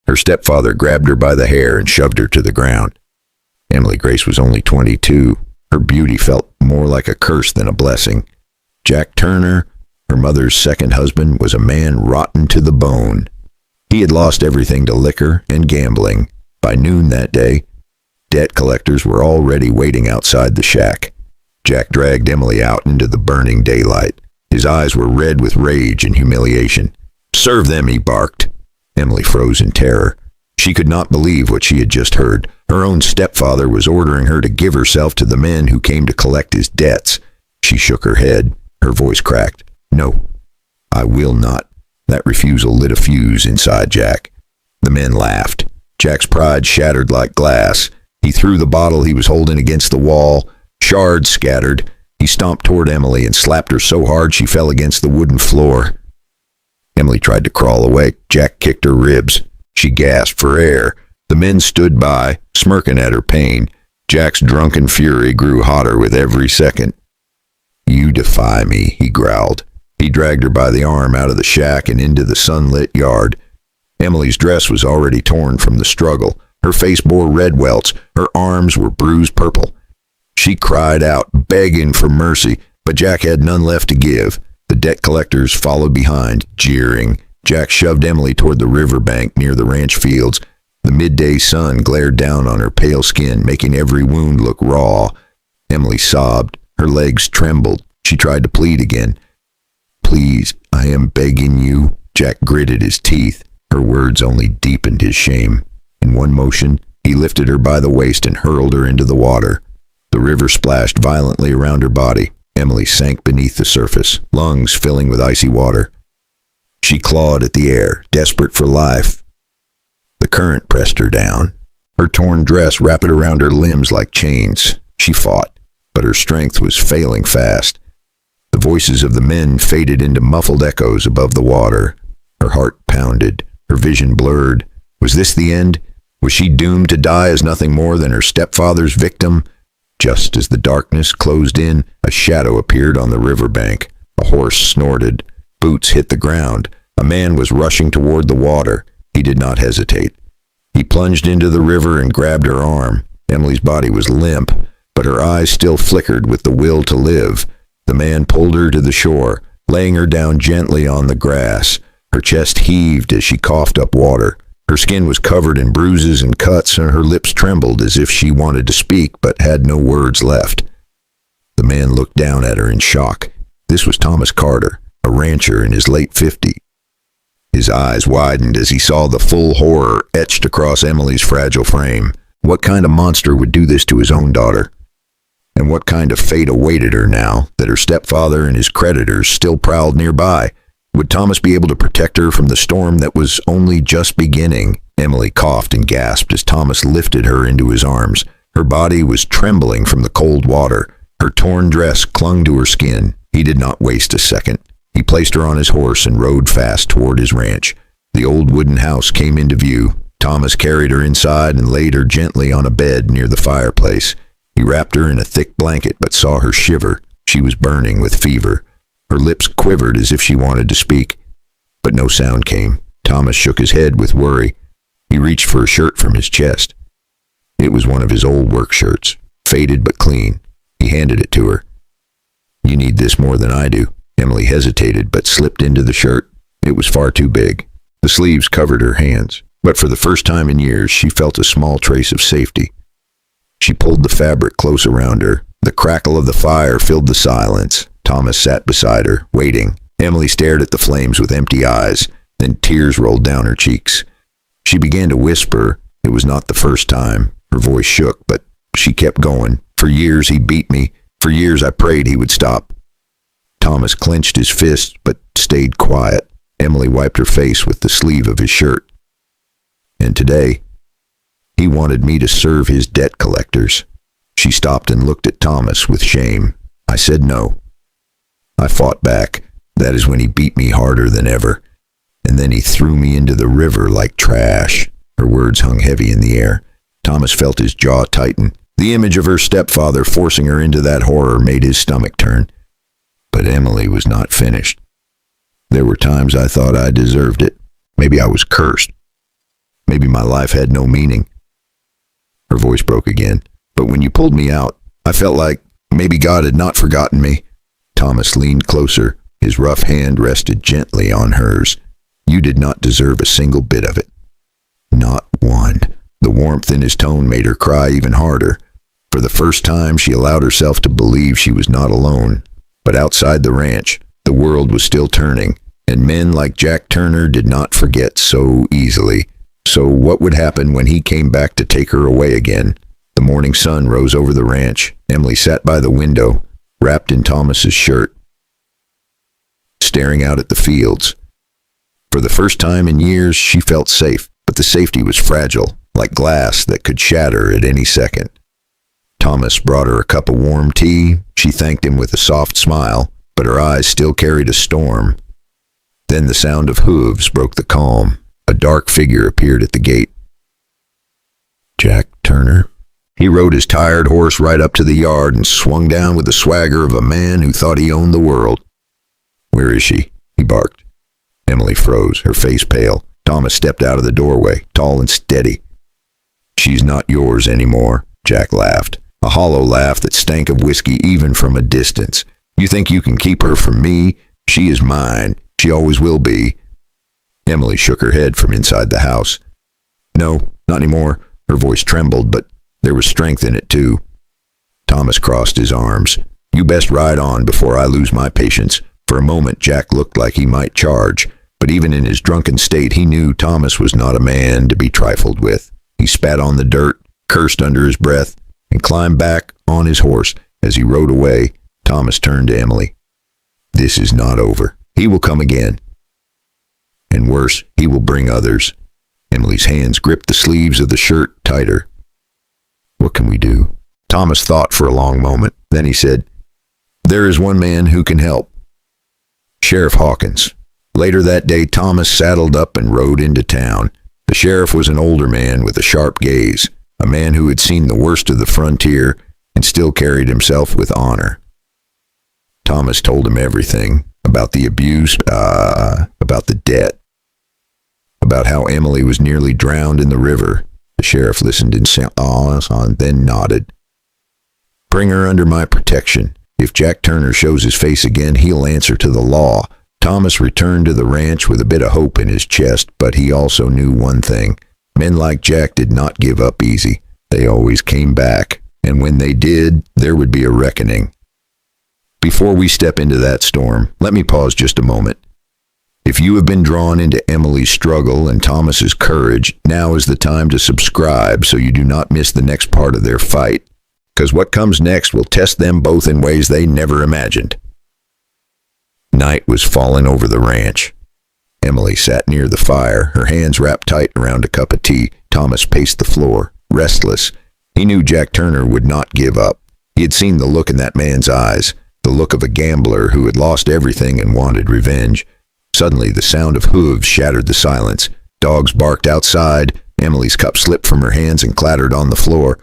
Her stepfather grabbed her by the hair and shoved her to the ground. Emily Grace was only 22. Her beauty felt more like a curse than a blessing. Jack Turner, her mother's second husband, was a man rotten to the bone. He had lost everything to liquor and gambling. By noon that day, debt collectors were already waiting outside the shack. Jack dragged Emily out into the burning daylight. His eyes were red with rage and humiliation. "Serve them," he barked. Emily froze in terror. She could not believe what she had just heard. Her own stepfather was ordering her to give herself to the men who came to collect his debts. She shook her head. Her voice cracked. "No, I will not." That refusal lit a fuse inside Jack. The men laughed. Jack's pride shattered like glass. He threw the bottle he was holding against the wall. Shards scattered. He stomped toward Emily and slapped her so hard she fell against the wooden floor. Emily tried to crawl away. Jack kicked her ribs. She gasped for air. The men stood by, smirking at her pain. Jack's drunken fury grew hotter with every second. "You defy me," he growled. He dragged her by the arm out of the shack and into the sunlit yard. Emily's dress was already torn from the struggle. Her face bore red welts. Her arms were bruised purple. She cried out, begging for mercy, but Jack had none left to give. The debt collectors followed behind, jeering. Jack shoved Emily toward the riverbank near the ranch fields. The midday sun glared down on her pale skin, making every wound look raw. Emily sobbed. Her legs trembled. She tried to plead again. "Please, I am begging you." Jack gritted his teeth. Her words only deepened his shame. In one motion, he lifted her by the waist and hurled her into the water. The river splashed violently around her body. Emily sank beneath the surface, lungs filling with icy water. She clawed at the air, desperate for life. The current pressed her down. Her torn dress wrapped around her limbs like chains. She fought, but her strength was failing fast. The voices of the men faded into muffled echoes above the water. Her heart pounded. Her vision blurred. Was this the end? Was she doomed to die as nothing more than her stepfather's victim? Just as the darkness closed in, a shadow appeared on the riverbank. A horse snorted. Boots hit the ground. A man was rushing toward the water. He did not hesitate. He plunged into the river and grabbed her arm. Emily's body was limp, but her eyes still flickered with the will to live. The man pulled her to the shore, laying her down gently on the grass. Her chest heaved as she coughed up water. Her skin was covered in bruises and cuts, and her lips trembled as if she wanted to speak but had no words left. The man looked down at her in shock. This was Thomas Carter, a rancher in his late 50s. His eyes widened as he saw the full horror etched across Emily's fragile frame. What kind of monster would do this to his own daughter? And what kind of fate awaited her now that her stepfather and his creditors still prowled nearby? Would Thomas be able to protect her from the storm that was only just beginning? Emily coughed and gasped as Thomas lifted her into his arms. Her body was trembling from the cold water. Her torn dress clung to her skin. He did not waste a second. He placed her on his horse and rode fast toward his ranch. The old wooden house came into view. Thomas carried her inside and laid her gently on a bed near the fireplace. He wrapped her in a thick blanket but saw her shiver. She was burning with fever. Her lips quivered as if she wanted to speak, but no sound came. Thomas shook his head with worry. He reached for a shirt from his chest. It was one of his old work shirts, faded but clean. He handed it to her. "You need this more than I do." Emily hesitated but slipped into the shirt. It was far too big. The sleeves covered her hands, but for the first time in years she felt a small trace of safety. She pulled the fabric close around her. The crackle of the fire filled the silence. Thomas sat beside her, waiting. Emily stared at the flames with empty eyes, then tears rolled down her cheeks. She began to whisper. It was not the first time. Her voice shook, but she kept going. "For years he beat me. For years I prayed he would stop." Thomas clenched his fist, but stayed quiet. Emily wiped her face with the sleeve of his shirt. "And today, he wanted me to serve his debt collectors." She stopped and looked at Thomas with shame. "I said no. I fought back. That is when he beat me harder than ever. And then he threw me into the river like trash." Her words hung heavy in the air. Thomas felt his jaw tighten. The image of her stepfather forcing her into that horror made his stomach turn. But Emily was not finished. "There were times I thought I deserved it. Maybe I was cursed. Maybe my life had no meaning. Her voice broke again. But when you pulled me out, I felt like maybe God had not forgotten me. Thomas leaned closer. His rough hand rested gently on hers. You did not deserve a single bit of it. Not one. The warmth in his tone made her cry even harder. For the first time, she allowed herself to believe she was not alone. But outside the ranch, the world was still turning, and men like Jack Turner did not forget so easily. So what would happen when he came back to take her away again? The morning sun rose over the ranch. Emily sat by the window, wrapped in Thomas's shirt, staring out at the fields. For the first time in years, she felt safe, but the safety was fragile, like glass that could shatter at any second. Thomas brought her a cup of warm tea. She thanked him with a soft smile, but her eyes still carried a storm. Then the sound of hooves broke the calm. A dark figure appeared at the gate. Jack Turner. He rode his tired horse right up to the yard and swung down with the swagger of a man who thought he owned the world. Where is she? He barked. Emily froze, her face pale. Thomas stepped out of the doorway, tall and steady. She's not yours anymore, Jack laughed. A hollow laugh that stank of whiskey even from a distance. You think you can keep her from me? She is mine. She always will be. Emily shook her head from inside the house. No, not anymore. Her voice trembled, but there was strength in it too. Thomas crossed his arms. You best ride on before I lose my patience. For a moment, Jack looked like he might charge, but even in his drunken state, he knew Thomas was not a man to be trifled with. He spat on the dirt, cursed under his breath, and climbed back on his horse. As he rode away, Thomas turned to Emily. This is not over. He will come again. And worse, he will bring others. Emily's hands gripped the sleeves of the shirt tighter. What can we do? Thomas thought for a long moment. Then he said, There is one man who can help. Sheriff Hawkins. Later that day, Thomas saddled up and rode into town. The sheriff was an older man with a sharp gaze, a man who had seen the worst of the frontier and still carried himself with honor. Thomas told him everything about the abuse, about the debt, about how Emily was nearly drowned in the river. The sheriff listened in silence and then nodded. Bring her under my protection. If Jack Turner shows his face again, he'll answer to the law. Thomas returned to the ranch with a bit of hope in his chest, but he also knew one thing. Men like Jack did not give up easy. They always came back, and when they did, there would be a reckoning. Before we step into that storm, let me pause just a moment. If you have been drawn into Emily's struggle and Thomas's courage, now is the time to subscribe so you do not miss the next part of their fight, because what comes next will test them both in ways they never imagined. Night was falling over the ranch. Emily sat near the fire, her hands wrapped tight around a cup of tea. Thomas paced the floor, restless. He knew Jack Turner would not give up. He had seen the look in that man's eyes, the look of a gambler who had lost everything and wanted revenge. Suddenly, the sound of hooves shattered the silence. Dogs barked outside. Emily's cup slipped from her hands and clattered on the floor.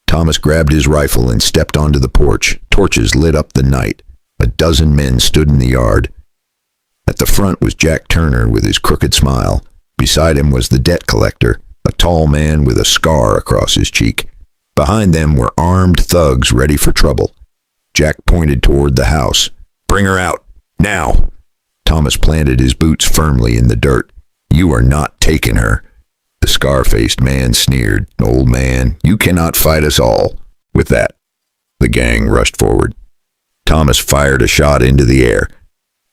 Thomas grabbed his rifle and stepped onto the porch. Torches lit up the night. A dozen men stood in the yard. At the front was Jack Turner with his crooked smile. Beside him was the debt collector, a tall man with a scar across his cheek. Behind them were armed thugs ready for trouble. Jack pointed toward the house. Bring her out, now! Thomas planted his boots firmly in the dirt. You are not taking her. The scar-faced man sneered. Old man, you cannot fight us all. With that, the gang rushed forward. Thomas fired a shot into the air.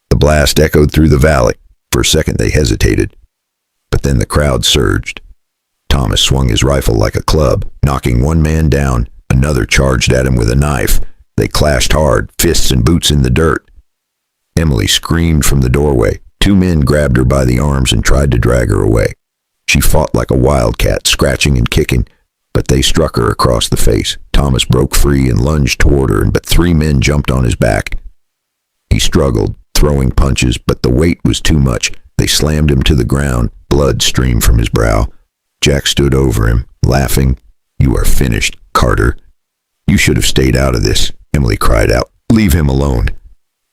The blast echoed through the valley. For a second they hesitated, but then the crowd surged. Thomas swung his rifle like a club, knocking one man down. Another charged at him with a knife. They clashed hard, fists and boots in the dirt. Emily screamed from the doorway. Two men grabbed her by the arms and tried to drag her away. She fought like a wildcat, scratching and kicking, but they struck her across the face. Thomas broke free and lunged toward her, but three men jumped on his back. He struggled, throwing punches, but the weight was too much. They slammed him to the ground. Blood streamed from his brow. Jack stood over him, laughing. You are finished, Carter. You should have stayed out of this, Emily cried out. Leave him alone.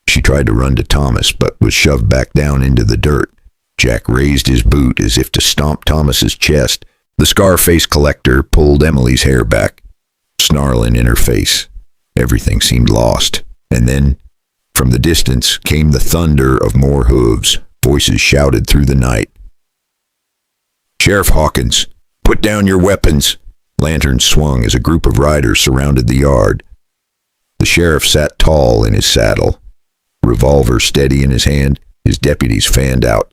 She tried to run to Thomas, but was shoved back down into the dirt. Jack raised his boot as if to stomp Thomas's chest. The scar-faced collector pulled Emily's hair back, snarling in her face. Everything seemed lost. And then, from the distance, came the thunder of more hooves. Voices shouted through the night. "Sheriff Hawkins, put down your weapons!" Lanterns swung as a group of riders surrounded the yard. The sheriff sat tall in his saddle, revolver steady in his hand. His deputies fanned out,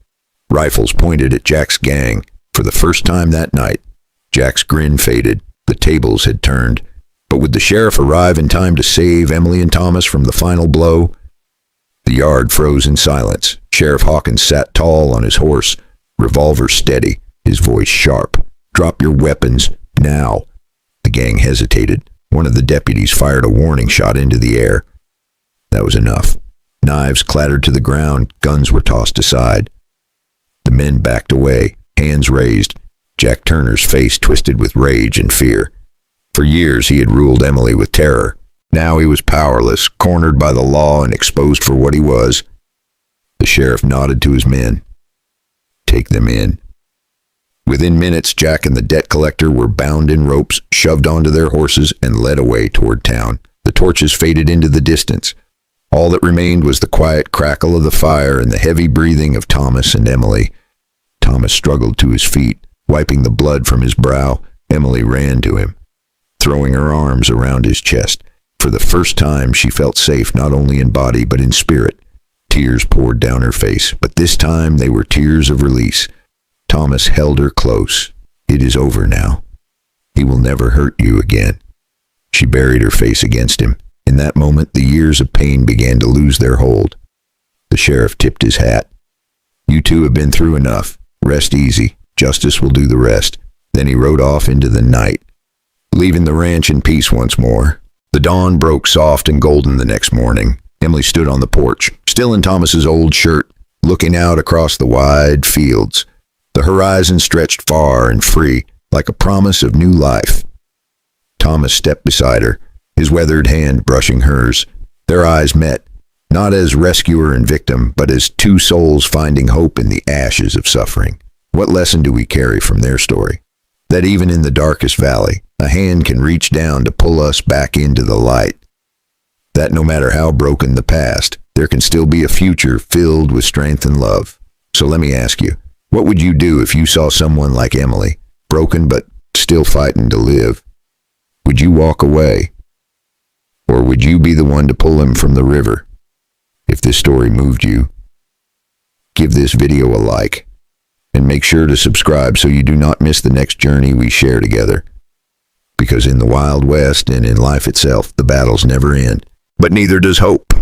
rifles pointed at Jack's gang. For the first time that night, Jack's grin faded. The tables had turned. But would the sheriff arrive in time to save Emily and Thomas from the final blow? The yard froze in silence. Sheriff Hawkins sat tall on his horse, revolver steady, his voice sharp. "Drop your weapons, now." The gang hesitated. One of the deputies fired a warning shot into the air. That was enough. Knives clattered to the ground, guns were tossed aside. The men backed away, hands raised. Jack Turner's face twisted with rage and fear. For years he had ruled Emily with terror. Now he was powerless, cornered by the law and exposed for what he was. The sheriff nodded to his men. "Take them in." Within minutes, Jack and the debt collector were bound in ropes, shoved onto their horses, and led away toward town. The torches faded into the distance. All that remained was the quiet crackle of the fire and the heavy breathing of Thomas and Emily. Thomas struggled to his feet, wiping the blood from his brow. Emily ran to him, throwing her arms around his chest. For the first time, she felt safe not only in body but in spirit. Tears poured down her face, but this time they were tears of release. Thomas held her close. "It is over now. He will never hurt you again." She buried her face against him. In that moment, the years of pain began to lose their hold. The sheriff tipped his hat. "You two have been through enough. Rest easy. Justice will do the rest." Then he rode off into the night, leaving the ranch in peace once more. The dawn broke soft and golden the next morning. Emily stood on the porch, still in Thomas's old shirt, looking out across the wide fields. The horizon stretched far and free, like a promise of new life. Thomas stepped beside her, his weathered hand brushing hers. Their eyes met, not as rescuer and victim, but as two souls finding hope in the ashes of suffering. What lesson do we carry from their story? That even in the darkest valley, a hand can reach down to pull us back into the light. That no matter how broken the past, there can still be a future filled with strength and love. So let me ask you, what would you do if you saw someone like Emily, broken but still fighting to live? Would you walk away? Or would you be the one to pull him from the river? If this story moved you, give this video a like, and make sure to subscribe so you do not miss the next journey we share together. Because in the Wild West and in life itself, the battles never end, but neither does hope.